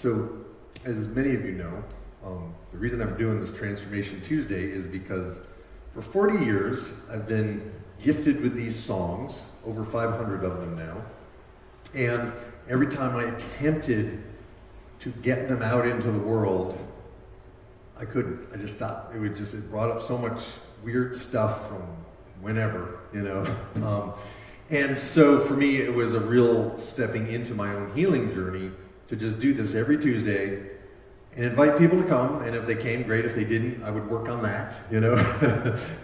So, as many of you know, the reason I'm doing this Transformation Tuesday is because for 40 years I've been gifted with these songs, over 500 of them now, and every time I attempted to get them out into the world, I couldn't. I just stopped. It brought up so much weird stuff from whenever, you know. And so for me, it was a real stepping into my own healing journey to just do this every Tuesday and invite people to come. And if they came, great. If they didn't, I would work on that, you know.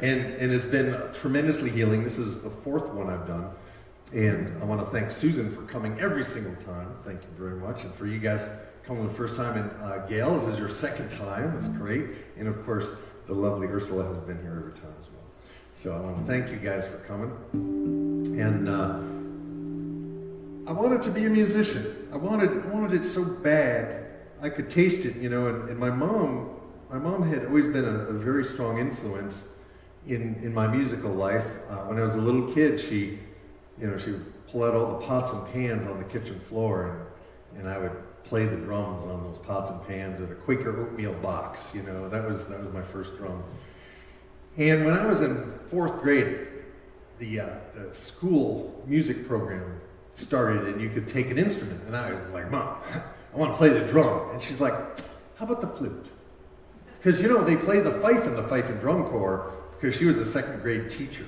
and it's been tremendously healing. This is the fourth one I've done. And I want to thank Susan for coming every single time. Thank you very much. And for you guys coming the first time, and Gail, this is your second time. That's great. And of course, the lovely Ursula has been here every time as well. So I want to thank you guys for coming. And I wanted to be a musician. I wanted it so bad. I could taste it, you know. And my mom had always been a very strong influence in my musical life. When I was a little kid, she would pull out all the pots and pans on the kitchen floor, and I would play the drums on those pots and pans, or the Quaker oatmeal box. You know, that was my first drum. And when I was in fourth grade, the school music program started, and you could take an instrument. And I was like, Mom, I want to play the drum. And she's like, how about the flute? Because, you know, they play the fife in the fife and drum corps, because she was a second grade teacher.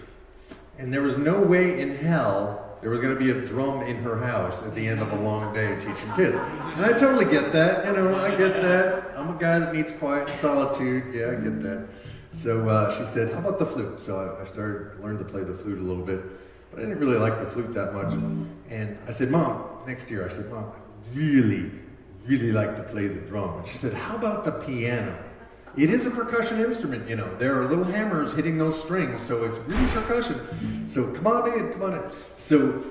And there was no way in hell there was going to be a drum in her house at the end of a long day teaching kids. And I totally get that, you know, I get that. I'm a guy that needs quiet and solitude. Yeah, I get that. So she said, how about the flute? So I learned to play the flute a little bit, but I didn't really like the flute that much. And I said, Mom, next year, I really, really like to play the drum. And she said, how about the piano? It is a percussion instrument, you know. There are little hammers hitting those strings, so it's really percussion. So come on in. So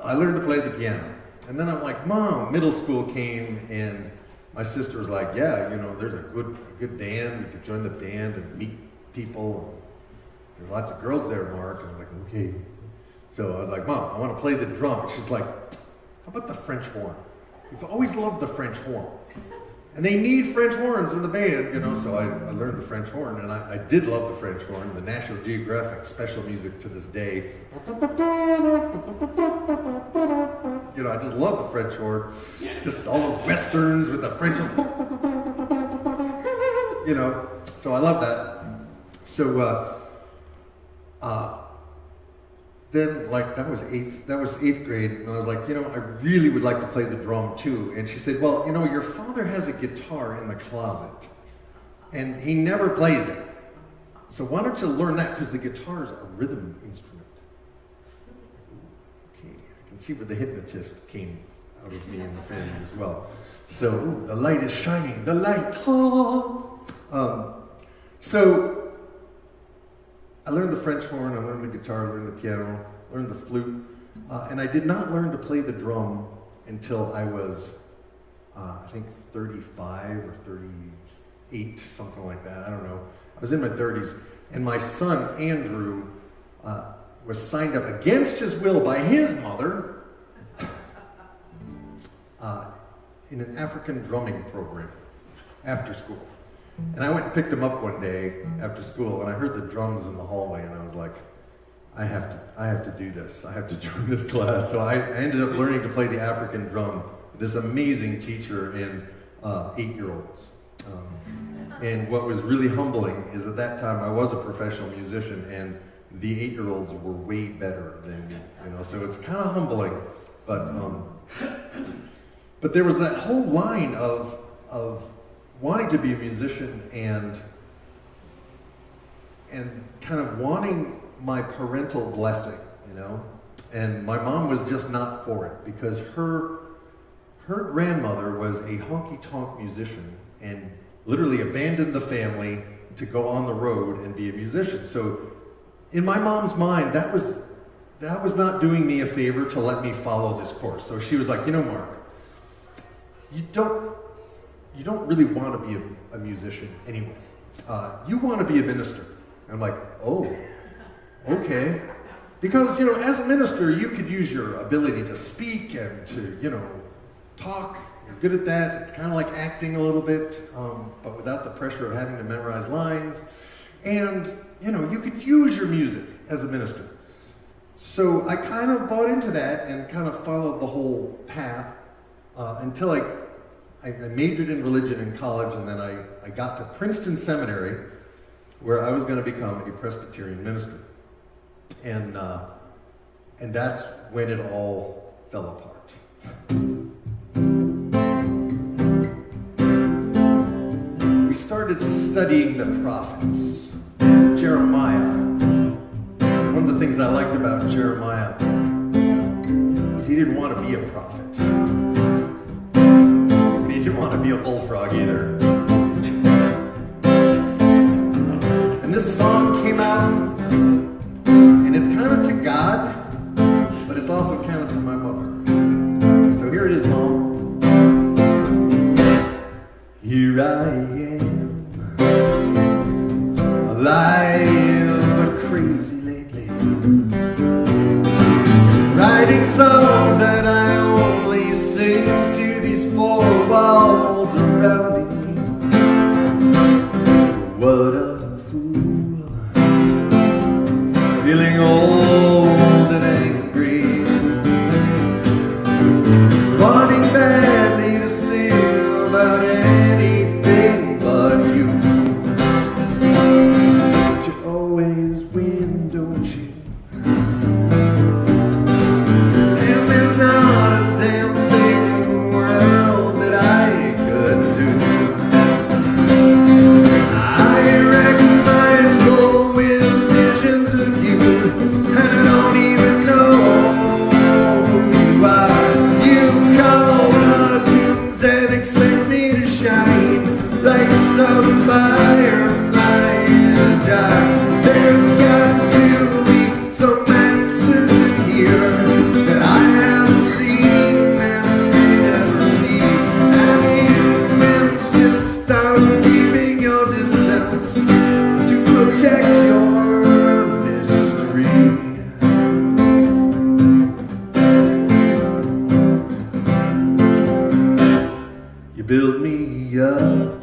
I learned to play the piano. And then I'm like, Mom, middle school came, and my sister was like, yeah, you know, there's a good band. You could join the band and meet people. There's lots of girls there, Mark. And I'm like, okay. So I was like, Mom, I want to play the drum. She's like, how about the French horn? We've always loved the French horn. And they need French horns in the band, you know, so I learned the French horn, and I did love the French horn, the National Geographic special music to this day. You know, I just love the French horn. Just all those westerns with the French, you know, so I love that. So then, like, that was eighth grade, and I was like, you know, I really would like to play the drum too. And she said, well, you know, your father has a guitar in the closet, and he never plays it. So why don't you learn that, because the guitar is a rhythm instrument. Okay, I can see where the hypnotist came out of me and the family as well. So, the light is shining, the light. So I learned the French horn, I learned the guitar, I learned the piano, learned the flute, and I did not learn to play the drum until I was, I think 35 or 38, something like that, I don't know. I was in my 30s, and my son, Andrew, was signed up against his will by his mother in an African drumming program after school. And I went and picked him up one day after school, and I heard the drums in the hallway, and I was like, I have to do this. I have to join this class. So I ended up learning to play the African drum with this amazing teacher and 8-year-olds. And what was really humbling is at that time I was a professional musician, and the 8-year-olds were way better than me. You know, so it's kind of humbling. But there was that whole line of wanting to be a musician and kind of wanting my parental blessing, you know. And my mom was just not for it, because her grandmother was a honky-tonk musician and literally abandoned the family to go on the road and be a musician. So in my mom's mind, that was not doing me a favor to let me follow this course. So she was like, you know, Mark, you don't really want to be a musician anyway. You want to be a minister. And I'm like, oh, okay. Because, you know, as a minister, you could use your ability to speak and to, you know, talk You're good at that. It's kind of like acting a little bit, but without the pressure of having to memorize lines. And, you could use your music as a minister. So I kind of bought into that and kind of followed the whole path until I majored in religion in college, and then I got to Princeton Seminary, where I was going to become a Presbyterian minister. And that's when it all fell apart. We started studying the prophets. Jeremiah. One of the things I liked about Jeremiah is he didn't want to be a prophet. He didn't want to be a bullfrog either. And this song came out, and it's kind of to God, but it's also kind of to my mother. So here it is, Mom. Here I am, alive but crazy lately, writing songs that I only sing to these four walls around me. What a fool, feeling old and angry, wanting badly to sing about anything but you. But you always win, don't you? And there's not a damn thing in the world that I could do. I wreck my soul with visions of you, and I don't even know who you are. You call the tunes and expect me to shine like some firefly in a dark. There's got to be some answers in here that I haven't seen and may never see. And you insist on keeping your distance to protect your mystery. You build me up,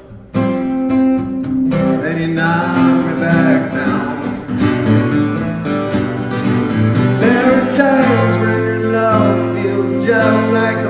and you knock me back down. There are times when your love feels just like the